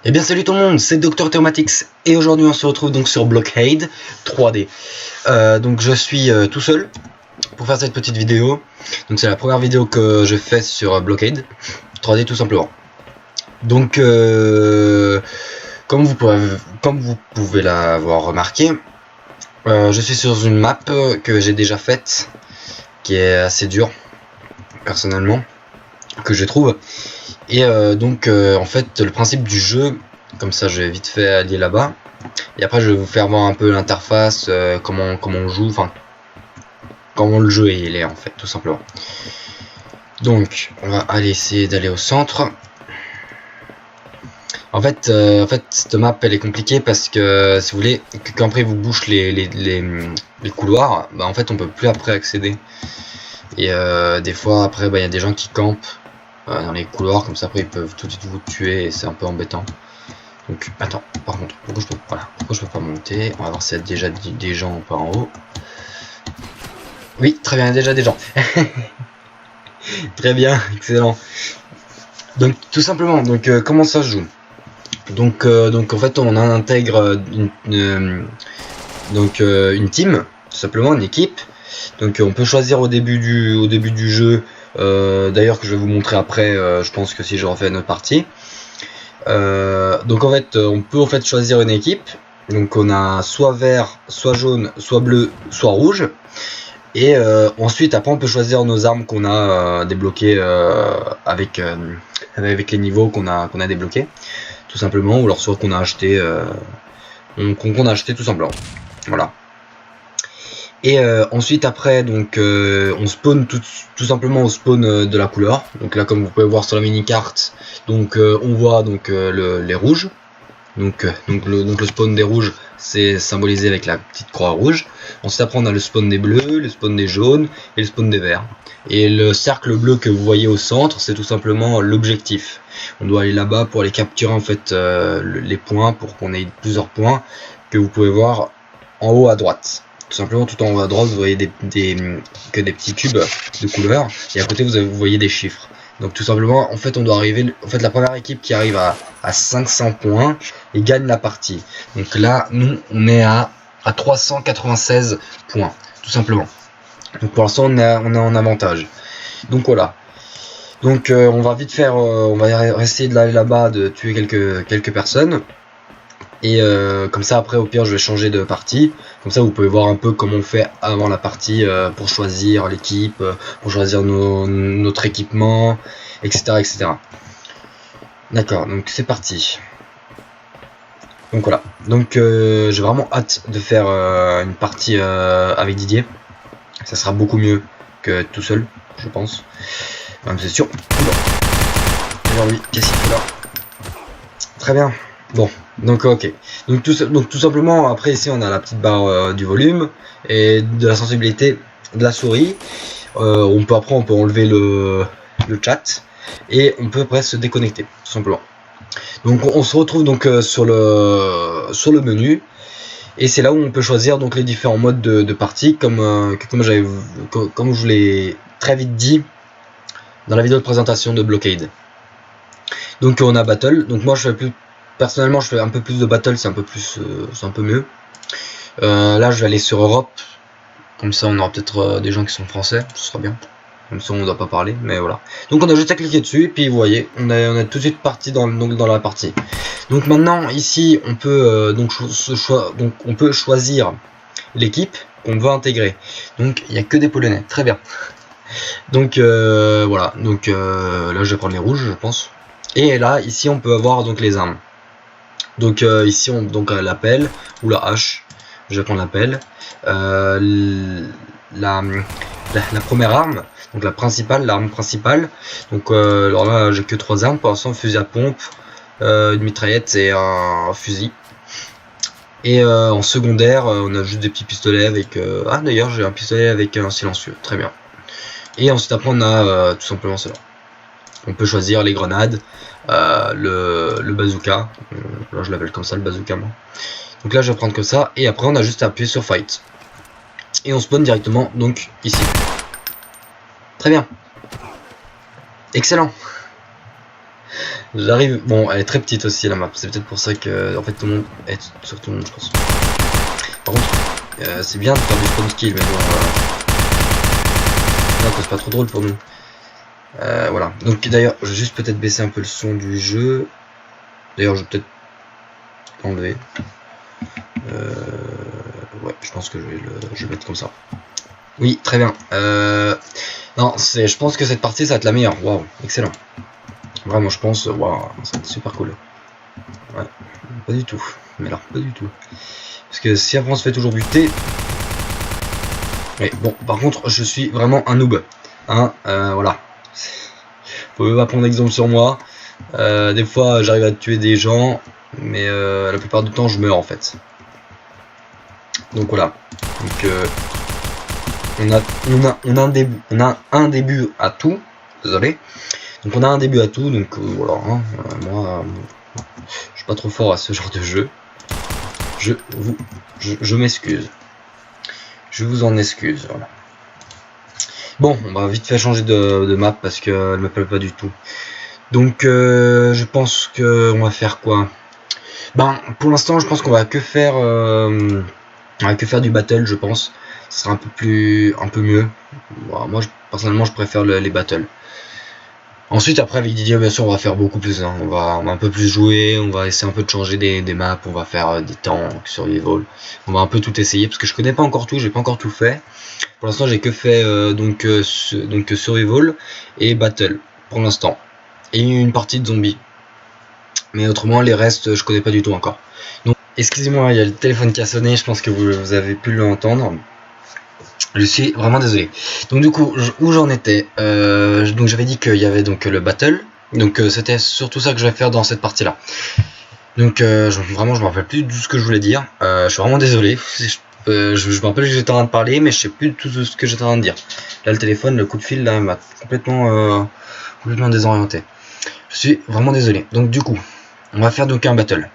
Eh bien salut tout le monde, c'est Dr Théomatix et aujourd'hui on se retrouve donc sur Blockade 3D. Donc je suis tout seul pour faire cette petite vidéo. Donc c'est la première vidéo que je fais sur Blockade 3D tout simplement. Donc comme vous pouvez l'avoir remarqué, je suis sur une map que j'ai déjà faite, qui est assez dure personnellement, que je trouve. Et en fait le principe du jeu, comme ça je vais vite fait aller là-bas et après je vais vous faire voir un peu l'interface, comment on joue, enfin comment le jeu est en fait, tout simplement. Donc on va aller essayer d'aller au centre. En fait cette map elle est compliquée parce que si vous voulez, quand après vous bouche les couloirs, bah en fait on peut plus après accéder. Et des fois après il y a des gens qui campent dans les couloirs, comme ça après ils peuvent tout de suite vous tuer et c'est un peu embêtant. Donc attends, par contre, pourquoi je peux pas monter? On va voir s'il y a déjà des gens par en haut. Oui, très bien, il y a déjà des gens. Très bien, excellent. Donc tout simplement, donc comment ça se joue? Donc en fait on intègre une team, tout simplement une équipe. Donc on peut choisir au début du jeu, d'ailleurs que je vais vous montrer après, je pense que si je refais notre partie. Donc en fait on peut choisir une équipe. Donc on a soit vert, soit jaune, soit bleu, soit rouge. Et ensuite après on peut choisir nos armes qu'on a débloquées avec les niveaux qu'on a débloqués, tout simplement, ou alors soit qu'on a acheté tout simplement. Voilà. Et ensuite après donc on spawn tout simplement au spawn de la couleur. Donc là comme vous pouvez voir sur la mini carte, donc on voit donc les rouges. Donc le spawn des rouges c'est symbolisé avec la petite croix rouge. Ensuite après on a le spawn des bleus, le spawn des jaunes et le spawn des verts. Et le cercle bleu que vous voyez au centre, c'est tout simplement l'objectif. On doit aller là-bas pour aller capturer en fait les points, pour qu'on ait plusieurs points que vous pouvez voir en haut à droite. Tout simplement, tout en haut à droite vous voyez des petits cubes de couleurs et à côté vous voyez des chiffres. Donc tout simplement en fait on doit arriver, la première équipe qui arrive à 500 points et gagne la partie. Donc là nous on est à 396 points tout simplement. Donc pour l'instant on est en avantage. Donc voilà. Donc on va vite faire, on va essayer d'aller là-bas, de tuer quelques personnes. Et comme ça après au pire je vais changer de partie, comme ça vous pouvez voir un peu comment on fait avant la partie, pour choisir l'équipe, pour choisir notre équipement, etc. D'accord, donc c'est parti. Donc voilà, donc j'ai vraiment hâte de faire une partie avec Didier. Ça sera beaucoup mieux que tout seul, je pense, même c'est sûr. Alors oui, qu'est-ce qu'il fait là? Très bien. Bon, donc ok. Donc tout simplement, après ici on a la petite barre du volume et de la sensibilité de la souris. On peut enlever le chat et on peut après se déconnecter tout simplement. Donc on se retrouve donc sur le menu et c'est là où on peut choisir donc les différents modes de partie, comme je vous l'ai très vite dit dans la vidéo de présentation de Blockade. Donc on a Battle. Donc moi personnellement je fais un peu plus de battle, c'est un peu mieux. Là je vais aller sur Europe, comme ça on aura peut-être des gens qui sont français, ce sera bien, comme ça on ne doit pas parler, mais voilà. Donc on a juste à cliquer dessus et puis vous voyez on est tout de suite parti dans la partie. Donc maintenant ici on peut on peut choisir l'équipe qu'on veut intégrer. Donc il n'y a que des Polonais, très bien. Donc voilà, donc là je vais prendre les rouges je pense. Et là ici on peut avoir donc les armes. Donc ici on la pelle ou la hache. Je vais prendre la pelle. La première arme, donc l'arme principale. Donc alors là j'ai que 3 armes pour l'instant: fusil à pompe, une mitraillette et un fusil. Et en secondaire on a juste des petits pistolets avec ah d'ailleurs j'ai un pistolet avec un silencieux, très bien. Et ensuite après on a tout simplement cela. On peut choisir les grenades, le bazooka, là je l'appelle comme ça, le bazooka moi. Donc là je vais prendre que ça et après on a juste à appuyer sur fight et on spawn directement donc ici. Très bien, excellent. J'arrive. Bon, elle est très petite aussi la map. C'est peut-être pour ça que en fait tout le monde est sur tout le monde, je pense. Par contre, c'est bien de faire du spawn skill, mais bon, c'est pas trop drôle pour nous. Voilà. Donc d'ailleurs, je vais juste peut-être baisser un peu le son du jeu. D'ailleurs, je vais peut-être l'enlever. Ouais, je pense que je vais mettre comme ça. Oui, très bien. Non, je pense que cette partie, ça va être la meilleure. Waouh, excellent. Vraiment, je pense, waouh, ça va être super cool. Ouais, pas du tout. Mais alors, pas du tout. Parce que si après on se fait toujours buter. Mais bon, par contre, je suis vraiment un noob. Hein, voilà. Vous pouvez pas prendre exemple sur moi. Des fois, j'arrive à tuer des gens. Mais la plupart du temps, je meurs en fait. Donc voilà. Donc, on a un début à tout. Désolé. Donc on a un début à tout. Donc voilà. Hein, moi, je suis pas trop fort à ce genre de jeu. Je m'excuse. Je vous en excuse. Voilà. Bon, on va vite fait changer de map parce qu'elle me plaît pas du tout. Donc je pense que on va faire quoi? Ben pour l'instant, je pense qu'on va que faire du battle, je pense. Ce sera un peu mieux. Bon, moi personnellement, je préfère les battles. Ensuite, après avec Didier, bien sûr, on va faire beaucoup plus. Hein. On va un peu plus jouer, on va essayer un peu de changer des maps, on va faire des tanks, survival. On va un peu tout essayer parce que je connais pas encore tout, j'ai pas encore tout fait. Pour l'instant, j'ai que fait donc survival et battle pour l'instant et une partie de zombies. Mais autrement, les restes, je connais pas du tout encore. Donc, excusez-moi, il y a le téléphone qui a sonné. Je pense que vous avez pu l'entendre. Je suis vraiment désolé. Donc du coup, où j'en étais, donc j'avais dit qu'il y avait donc le battle. Donc c'était surtout ça que je vais faire dans cette partie là. Donc vraiment je me rappelle plus de ce que je voulais dire. Je suis vraiment désolé. Je me rappelle que j'étais en train de parler, mais je sais plus de tout ce que j'étais en train de dire. Là le téléphone, le coup de fil là m'a complètement désorienté. Je suis vraiment désolé. Donc du coup, on va faire donc un battle.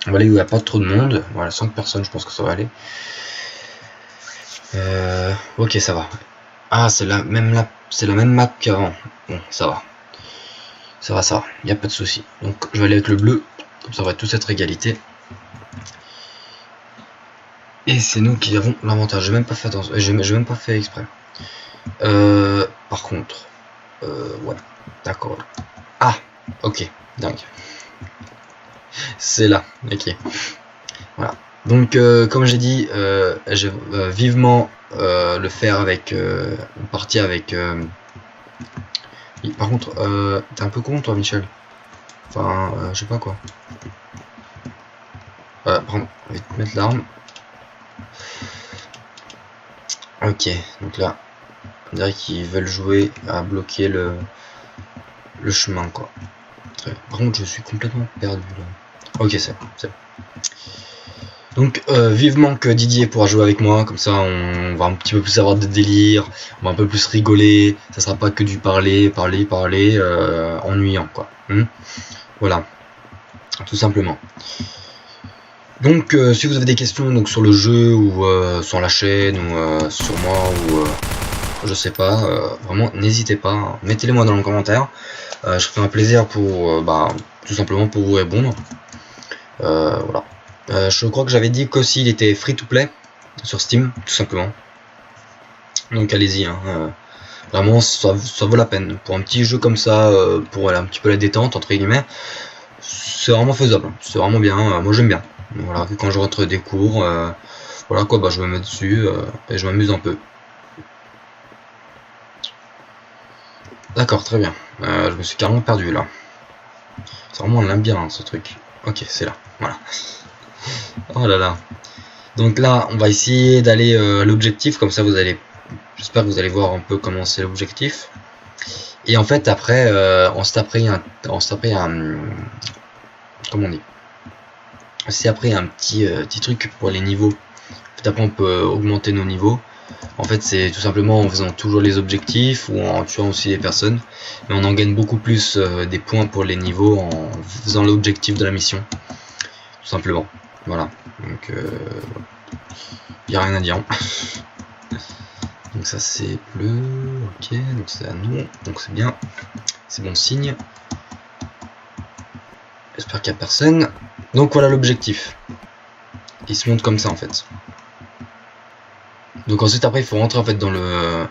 On va aller où il n'y a pas trop de monde. Voilà, 5 personnes, je pense que ça va aller. Ok, ça va. Ah, c'est la même map qu'avant. Bon, ça va. Ça va. Il n'y a pas de souci. Donc, je vais aller avec le bleu. Comme ça, on va tous être égalité. Et c'est nous qui avons l'avantage. J'ai même pas fait attention. J'ai même pas fait exprès. Par contre, ouais, d'accord. Ah, ok, dingue. C'est là, ok. Voilà. Donc, comme j'ai dit, j'ai vivement le faire avec une partie avec. Par contre, t'es un peu con, toi, Michel. Enfin, je sais pas quoi. Pardon, on va te mettre l'arme. Ok, donc là, on dirait qu'ils veulent jouer à bloquer le chemin, quoi. Par contre, je suis complètement perdu là. Ok, c'est bon. Donc vivement que Didier pourra jouer avec moi, comme ça on va un petit peu plus avoir de délire, on va un peu plus rigoler, ça sera pas que du parler, ennuyant quoi. Voilà, tout simplement. Donc si vous avez des questions donc sur le jeu ou sur la chaîne ou sur moi ou je sais pas, vraiment n'hésitez pas, hein. Mettez-les moi dans les commentaires, je ferai un plaisir pour tout simplement pour vous répondre. Voilà. Je crois que j'avais dit qu'aussi il était free to play sur Steam, tout simplement. Donc allez-y, hein, vraiment ça vaut la peine. Pour un petit jeu comme ça, pour un petit peu la détente, entre guillemets, c'est vraiment faisable, c'est vraiment bien, moi j'aime bien. Voilà, quand je rentre des cours, voilà quoi, je me mets dessus et je m'amuse un peu. D'accord, très bien. Je me suis carrément perdu là. C'est vraiment un labyrinthe ce truc. Ok, c'est là, voilà. Oh là là. Donc là, on va essayer d'aller à l'objectif, comme ça vous allez, j'espère que vous allez voir un peu comment c'est l'objectif. Et en fait après, on se taperait un, comment on dit, c'est après un petit truc pour les niveaux. En fait, après on peut augmenter nos niveaux. En fait c'est tout simplement en faisant toujours les objectifs ou en tuant aussi les personnes, mais on en gagne beaucoup plus des points pour les niveaux en faisant l'objectif de la mission, tout simplement. Voilà, donc il n'y a rien à dire. Donc ça c'est bleu, ok, donc c'est à nous, donc c'est bien, c'est bon signe. J'espère qu'il n'y a personne. Donc voilà l'objectif. Il se monte comme ça en fait. Donc ensuite après il faut rentrer en fait dans le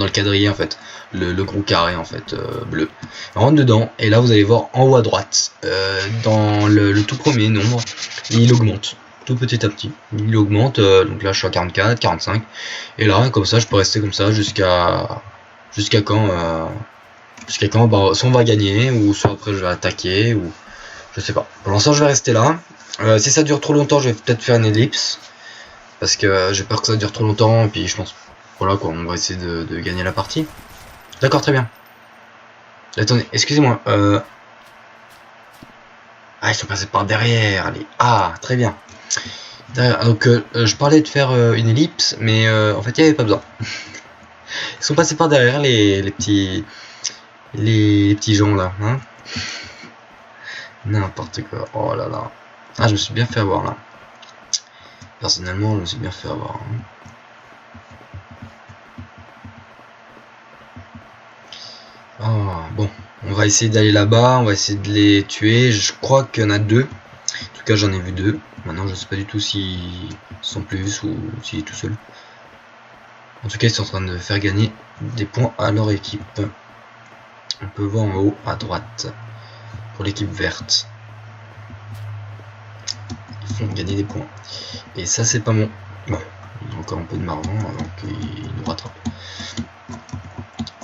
quadrille en fait, le gros carré en fait bleu. On rentre dedans et là vous allez voir en haut à droite, dans le tout premier nombre, il augmente tout petit à petit. Il augmente, donc là je suis à 44, 45 et là comme ça je peux rester comme ça jusqu'à quand bah, soit on va gagner ou soit après je vais attaquer ou je sais pas. Pour l'instant je vais rester là. Si ça dure trop longtemps je vais peut-être faire une ellipse parce que j'ai peur que ça dure trop longtemps et puis je pense voilà quoi, on va essayer de gagner la partie. D'accord, très bien. Attendez, excusez-moi. Ah, ils sont passés par derrière. Allez. Ah, très bien. Donc, je parlais de faire une ellipse, mais en fait, il n'y avait pas besoin. Ils sont passés par derrière les petits gens là. Hein, n'importe quoi. Oh là là. Ah, je me suis bien fait avoir là. Personnellement, je me suis bien fait avoir. Hein. Oh, bon, on va essayer d'aller là-bas, on va essayer de les tuer. Je crois qu'il y en a 2. En tout cas, j'en ai vu 2. Maintenant, je sais pas du tout s'ils sont plus ou s'il est tout seul. En tout cas, ils sont en train de faire gagner des points à leur équipe. On peut voir en haut à droite pour l'équipe verte. Ils font gagner des points. Et ça, c'est pas bon. Bon, il y a encore un peu de marrant avant qu'ils nous rattrapent.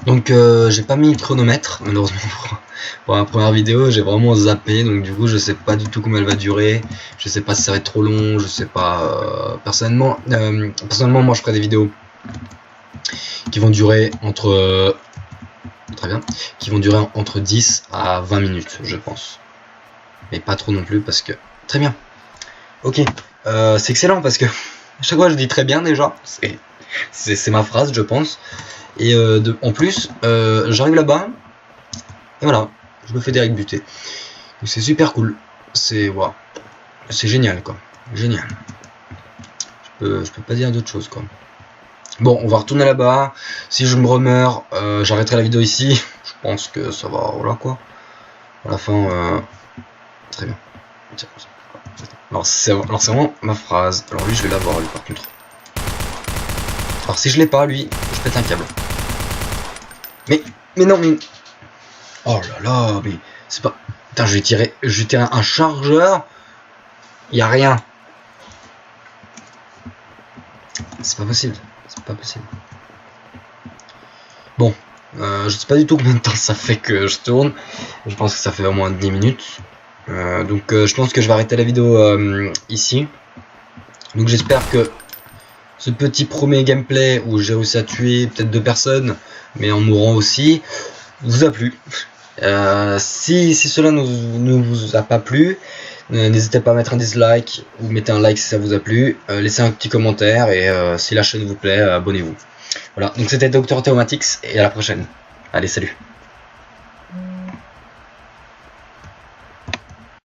Donc j'ai pas mis le chronomètre malheureusement pour la première vidéo, j'ai vraiment zappé, donc du coup je sais pas du tout combien elle va durer, je sais pas si ça va être trop long, je sais pas. Personnellement moi je ferai des vidéos qui vont durer entre très bien, qui vont durer entre 10 à 20 minutes je pense, mais pas trop non plus parce que très bien. Ok, c'est excellent parce que chaque fois je dis très bien déjà, c'est ma phrase je pense. Et en plus, j'arrive là-bas, et voilà, je me fais direct buter. Donc c'est super cool, c'est wow. C'est génial quoi, génial. Je peux pas dire d'autre chose quoi. Bon, on va retourner là-bas. Si je me remeurs, j'arrêterai la vidéo ici. Je pense que ça va, voilà quoi. À la fin, très bien. Alors c'est vraiment ma phrase. Alors lui, je vais l'avoir lui par contre. Alors si je l'ai pas lui, je pète un câble. Mais non mais... Oh là là, mais c'est pas... Putain, je vais tirer un chargeur. Y a rien. C'est pas possible. C'est pas possible. Bon, je sais pas du tout combien de temps ça fait que je tourne. Je pense que ça fait au moins 10 minutes. Donc je pense que je vais arrêter la vidéo ici. Donc j'espère que ce petit premier gameplay où j'ai réussi à tuer peut-être 2 personnes, mais en mourant aussi, vous a plu. Si cela ne vous a pas plu, n'hésitez pas à mettre un dislike ou mettez un like si ça vous a plu, laissez un petit commentaire et si la chaîne vous plaît, abonnez-vous. Voilà, donc c'était Dr Theomatix et à la prochaine. Allez, salut.